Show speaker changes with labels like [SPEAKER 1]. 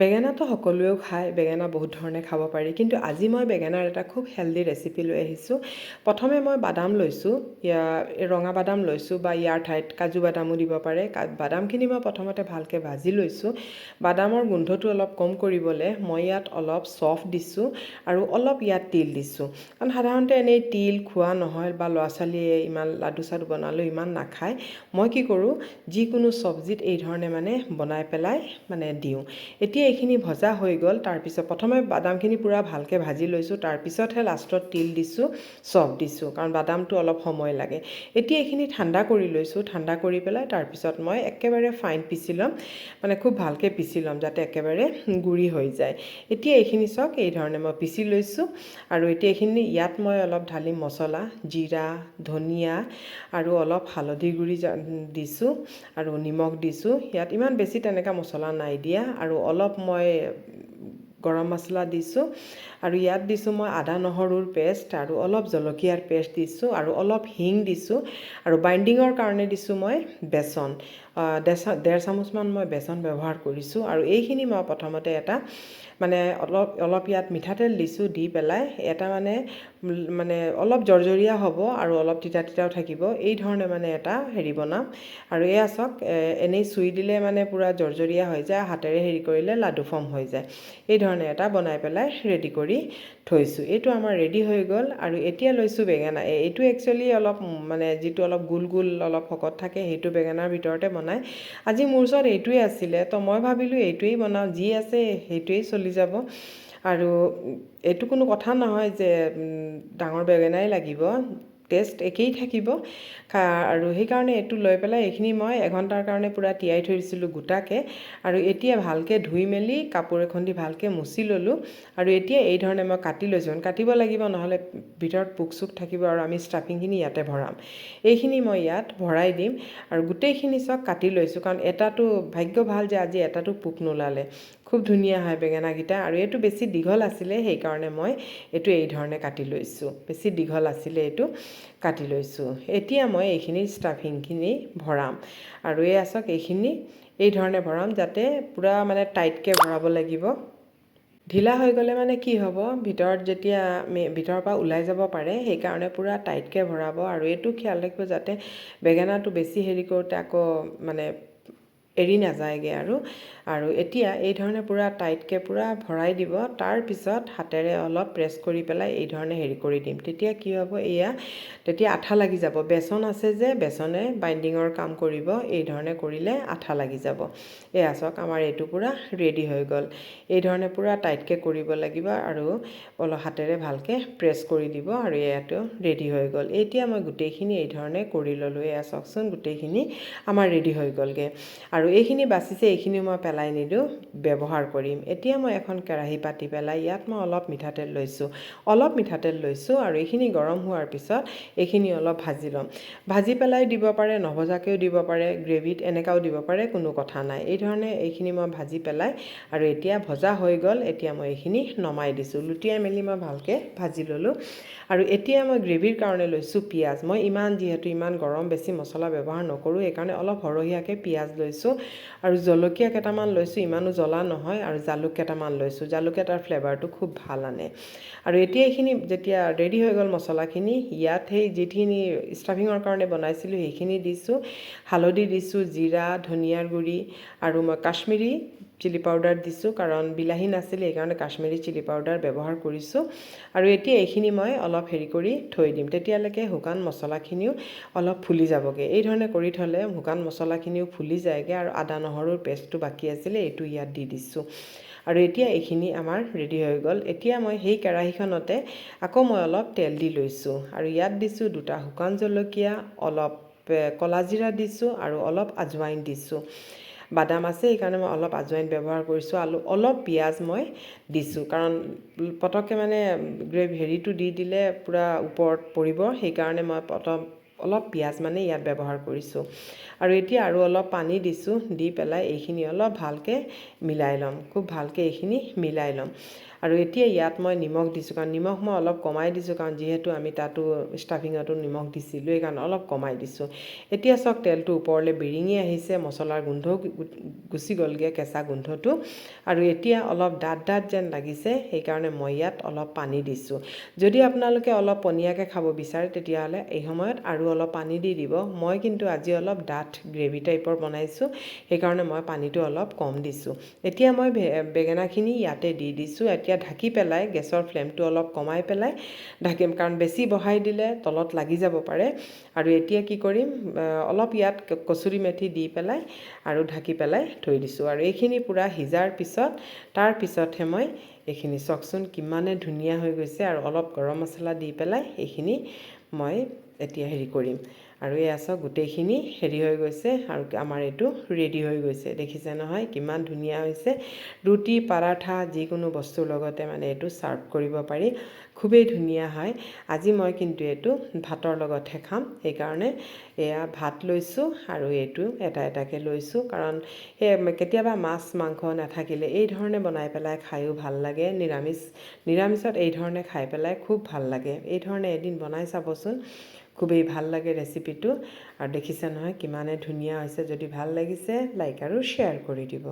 [SPEAKER 1] বেঙেনাটো সকলোৱেও খায়, বেঙেনা বহুত ধৰণে খাব পাৰি, কিন্তু আজি মই বেঙেনাৰ এটা খুব হেল্ডি ৰেচিপি লৈ আহিছোঁ। প্ৰথমে মই বাদাম লৈছোঁ, ৰঙা বাদাম লৈছোঁ বা ইয়াৰ ঠাইত কাজু বাদামো দিব পাৰে। বাদামখিনি মই প্ৰথমতে ভালকৈ ভাজি লৈছোঁ। বাদামৰ গোন্ধটো অলপ কম কৰিবলৈ মই ইয়াত অলপ চফ দিছোঁ আৰু অলপ ইয়াত তিল দিছোঁ। কাৰণ সাধাৰণতে এনেই তিল খোৱা নহয় বা ল'ৰা ছোৱালীয়ে ইমান লাডু চাডু বনালেও ইমান নাখায়। মই কি কৰোঁ, যিকোনো চব্জিত এই ধৰণে মানে বনাই পেলাই মানে দিওঁ। এতিয়া এইখিনি ভজা হৈ গ'ল। তাৰপিছত প্ৰথমে বাদামখিনি পূৰা ভালকৈ ভাজি লৈছোঁ, তাৰপিছতহে লাষ্টত তিল দিছোঁ, চফ দিছোঁ, কাৰণ বাদামটো অলপ সময় লাগে। এতিয়া এইখিনি ঠাণ্ডা কৰি লৈছোঁ। ঠাণ্ডা কৰি পেলাই তাৰপিছত মই একেবাৰে ফাইন পিচি ল'ম, মানে খুব ভালকৈ পিচি ল'ম যাতে একেবাৰে গুড়ি হৈ যায়। এতিয়া এইখিনি চাওক, এই ধৰণে মই পিচি লৈছোঁ। আৰু এতিয়া এইখিনি ইয়াত মই অলপ ঢালিম মছলা, জিৰা, ধনিয়া আৰু অলপ হালধি গুড়ি দিছোঁ আৰু নিমখ দিছোঁ। ইয়াত ইমান বেছি তেনেকুৱা মছলা নাই দিয়া। আৰু অলপ মই গৰম মছলা দিছোঁ আৰু ইয়াত দিছোঁ মই আদা নহৰুৰ পেষ্ট আৰু অলপ জলকীয়াৰ পেষ্ট দিছোঁ আৰু অলপ হিং দিছোঁ আৰু বাইণ্ডিঙৰ কাৰণে দিছোঁ মই বেচন, 1.5 চামুচমান মই বেচন ব্যৱহাৰ কৰিছোঁ। আৰু এইখিনি মই প্ৰথমতে এটা মানে অলপ ইয়াত মিঠাতেল দিছোঁ, দি পেলাই এটা মানে অলপ জৰ্জৰীয়া হ'ব আৰু অলপ তিতা তিতাও থাকিব, এই ধৰণে মানে এটা হেৰি বনাম। আৰু এয়া চাওক, এনেই চুই দিলে মানে পূৰা জৰ্জৰীয়া হৈ যায়, হাতেৰে হেৰি কৰিলে লাডু ফৰ্ম হৈ যায়। এই ধৰণে এটা বনাই পেলাই ৰেডি কৰি থৈছোঁ। এইটো আমাৰ ৰেডি হৈ গ'ল। আৰু এতিয়া লৈছোঁ বেঙেনা। এইটো একচুৱেলি অলপ মানে যিটো অলপ গোল গোল অলপ শকত থাকে, সেইটো বেঙেনাৰ ভিতৰতে বনায়। আজি মোৰ ওচৰত এইটোৱে আছিলে, তো মই ভাবিলোঁ এইটোৱেই বনাওঁ, যি আছে সেইটোৱেই চলি যাব। আৰু এইটো কোনো কথা নহয় যে ডাঙৰ বেঙেনাই লাগিব, টেষ্ট একেই থাকিব। আৰু সেইকাৰণে এইটো লৈ পেলাই এইখিনি মই এঘণ্টাৰ কাৰণে পূৰা তিয়াই থৈ দিছিলোঁ গোটাকৈ। আৰু এতিয়া ভালকৈ ধুই মেলি কাপোৰ এখন দি ভালকৈ মুচি ল'লোঁ। আৰু এতিয়া এই ধৰণে মই কাটি লৈছোঁ, কাটিব লাগিব নহ'লে ভিতৰত পোক চোক থাকিব আৰু আমি ষ্টাফিংখিনি ইয়াতে ভৰাম। এইখিনি মই ইয়াত ভৰাই দিম আৰু গোটেইখিনি চব কাটি লৈছোঁ, কাৰণ এটাটো ভাগ্য ভাল যে আজি এটাটো পোক নোলালে। খুব ধুনীয়া হয় বেঙেনাকেইটা। আৰু এইটো বেছি দীঘল আছিলে, সেইকাৰণে মই এইটো এই ধৰণে কাটি লৈছোঁ। বেছি দীঘল আছিলে, এইটো কাটি লৈছোঁ। এতিয়া মই এইখিনি ষ্টাফিংখিনি ভৰাম। আৰু এই চাওক, এইখিনি এই ধৰণে ভৰাম যাতে পূৰা মানে টাইটকৈ ভৰাব লাগিব। ঢিলা হৈ গ'লে মানে কি হ'ব, ভিতৰত যেতিয়া ভিতৰৰ পৰা ওলাই যাব পাৰে, সেইকাৰণে পূৰা টাইটকৈ ভৰাব। আৰু এইটো খেয়াল ৰাখিব যাতে বেঙেনাটো বেছি হেৰি কৰোঁতে আকৌ মানে এৰি নাযায়গৈ। আৰু এতিয়া এই ধৰণে পূৰা টাইটকৈ পূৰা ভৰাই দিব। তাৰপিছত হাতেৰে অলপ প্ৰেছ কৰি পেলাই এই ধৰণে হেৰি কৰি দিম। তেতিয়া কি হ'ব, তেতিয়া আঠা লাগি যাব। বেচন আছে যে, বেচনে বাইণ্ডিঙৰ কাম কৰিব। এই ধৰণে কৰিলে আঠা লাগি যাব। এয়া চাওক, আমাৰ এইটো পূৰা ৰেডি হৈ গ'ল। এই ধৰণে পূৰা টাইটকৈ কৰিব লাগিব আৰু অলপ হাতেৰে ভালকৈ প্ৰেছ কৰি দিব। আৰু এইটো ৰেডি হৈ গ'ল। এতিয়া মই গোটেইখিনি এই ধৰণে কৰি ল'লোঁ। এয়া চাওকচোন, গোটেইখিনি আমাৰ ৰেডি হৈ গ'লগৈ। আৰু এইখিনি বাচিছে, এইখিনি মই পেলাই নিদিওঁ, ব্যৱহাৰ কৰিম। এতিয়া মই এখন কেৰাহী পাতি পেলাই ইয়াত মই অলপ মিঠাতেল লৈছোঁ আৰু এইখিনি গৰম হোৱাৰ পিছত এইখিনি অলপ ভাজি ল'ম। ভাজি পেলাই দিব পাৰে, নভজাকৈও দিব পাৰে, গ্ৰেভিত এনেকাও দিব পাৰে, কোনো কথা নাই। এই ধৰণে এইখিনি মই ভাজি পেলাই আৰু এতিয়া ভজা হৈ গ'ল। এতিয়া মই এইখিনি নমাই দিছোঁ, লুটিয়াই মেলি মই ভালকৈ ভাজি ল'লোঁ। আৰু এতিয়া মই গ্ৰেভিৰ কাৰণে লৈছোঁ পিঁয়াজ। মই যিহেতু ইমান গৰম বেছি মছলা ব্যৱহাৰ নকৰোঁ, সেইকাৰণে অলপ সৰহীয়াকৈ পিঁয়াজ লৈছোঁ আৰু জলকীয়া কেইটামান লৈছোঁ, ইমানো জ্বলা নহয়, আৰু জালুক কেইটামান লৈছোঁ। জালুকে তাৰ ফ্লেভাৰটো খুব ভাল আনে। আৰু এতিয়া এইখিনি যেতিয়া ৰেডি হৈ গ'ল মছলাখিনি, ইয়াত সেই যিখিনি ষ্টাফিঙৰ কাৰণে বনাইছিলোঁ সেইখিনি দিছোঁ। হালধি দিছোঁ, জিৰা, ধনিয়াৰ গুড়ি আৰু মই কাশ্মীৰী চিলি পাউডাৰ দিছোঁ, কাৰণ বিলাহী নাছিলে, সেইকাৰণে কাশ্মীৰী চিলি পাউডাৰ ব্যৱহাৰ কৰিছোঁ। আৰু এতিয়া এইখিনি মই অলপ হেৰি কৰি থৈ দিম, তেতিয়ালৈকে শুকান মছলাখিনিও অলপ ফুলি যাবগৈ। এই ধৰণে কৰি থ'লে শুকান মছলাখিনিও ফুলি যায়গৈ। আৰু আদা নহৰুৰ পেষ্টটো বাকী আছিলে, এইটো ইয়াত দি দিছোঁ। আৰু এতিয়া এইখিনি আমাৰ ৰেডি হৈ গ'ল। এতিয়া মই সেই কেৰাহীখনতে আকৌ মই অলপ তেল দি লৈছোঁ আৰু ইয়াত দিছোঁ 2টা শুকান জলকীয়া, অলপ ক'লা জিৰা দিছোঁ আৰু অলপ আজৱাইন দিছোঁ। বাদাম আছে, সেইকাৰণে মই অলপ আজৱাইন ব্যৱহাৰ কৰিছোঁ। অলপ পিঁয়াজ মই দিছোঁ, কাৰণ পটককৈ মানে হেৰিটো দি দিলে পূৰা ওপৰত পৰিব, সেইকাৰণে মই অলপ পিঁয়াজ মানে ইয়াত ব্যৱহাৰ কৰিছোঁ। আৰু এতিয়া আৰু অলপ পানী দিছোঁ, দি পেলাই এইখিনি অলপ ভালকৈ মিলাই ল'ম, খুব ভালকৈ এইখিনি মিলাই ল'ম। আৰু এতিয়া ইয়াত মই নিমখ দিছোঁ, কাৰণ নিমখ মই অলপ কমাই দিছোঁ, কাৰণ যিহেতু আমি তাতো ষ্টাফিঙতো নিমখ দিছিলোঁ, সেইকাৰণে অলপ কমাই দিছোঁ। এতিয়া চাওক তেলটো ওপৰলৈ বিৰিঙি আহিছে, মছলাৰ গোন্ধও গুচি গ'লগৈ, কেঁচা গোন্ধটো। আৰু এতিয়া অলপ ডাঠ যেন লাগিছে, সেইকাৰণে মই ইয়াত অলপ পানী দিছোঁ। যদি আপোনালোকে অলপ পনীয়াকৈ খাব বিচাৰে তেতিয়াহ'লে এই সময়ত আৰু অলপ পানী দি দিব। মই কিন্তু আজি অলপ ডাঠ গ্ৰেভি টাইপৰ বনাইছোঁ, সেইকাৰণে মই পানীটো অলপ কম দিছোঁ। এতিয়া মই বেঙেনাখিনি ইয়াতে দি দিছোঁ। এতিয়া ঢাকি পেলাই গেছৰ ফ্লেমটো অলপ কমাই পেলাই ঢাকিম, কাৰণ বেছি বঢ়াই দিলে তলত লাগি যাব পাৰে। আৰু এতিয়া কি কৰিম, অলপ ইয়াত কচুৰি মেথি দি পেলাই আৰু ঢাকি পেলাই থৈ দিছোঁ। আৰু এইখিনি পূৰা সিজাৰ পিছত তাৰপিছতহে মই এইখিনি চাওকচোন কিমানে ধুনীয়া হৈ গৈছে। আৰু অলপ গৰম মছলা দি পেলাই এইখিনি মই এতিয়া হেৰি কৰিম। আৰু এয়া চাওক গোটেইখিনি হেৰি হৈ গৈছে, আৰু আমাৰ এইটো ৰেডি হৈ গৈছে। দেখিছে নহয় কিমান ধুনীয়া হৈছে। ৰুটি, পাৰাঠা যিকোনো বস্তুৰ লগতে মানে এইটো ছাৰ্ভ কৰিব পাৰি, খুবেই ধুনীয়া হয়। আজি মই কিন্তু এইটো ভাতৰ লগতহে খাম, সেইকাৰণে এয়া ভাত লৈছোঁ আৰু এইটো এটা এটাকৈ লৈছোঁ। কাৰণ কেতিয়াবা মাছ মাংস নাথাকিলে এই ধৰণে বনাই পেলাই খায়ো ভাল লাগে। নিৰামিষত এই ধৰণে খাই পেলাই খুব ভাল লাগে। এই ধৰণে এদিন বনাই চাবচোন, খুবেই ভাল লাগে ৰেচিপিটো। আৰু দেখিছে নহয় কিমানে ধুনীয়া হৈছে। যদি ভাল লাগিছে লাইক আৰু শ্বেয়াৰ কৰি দিব।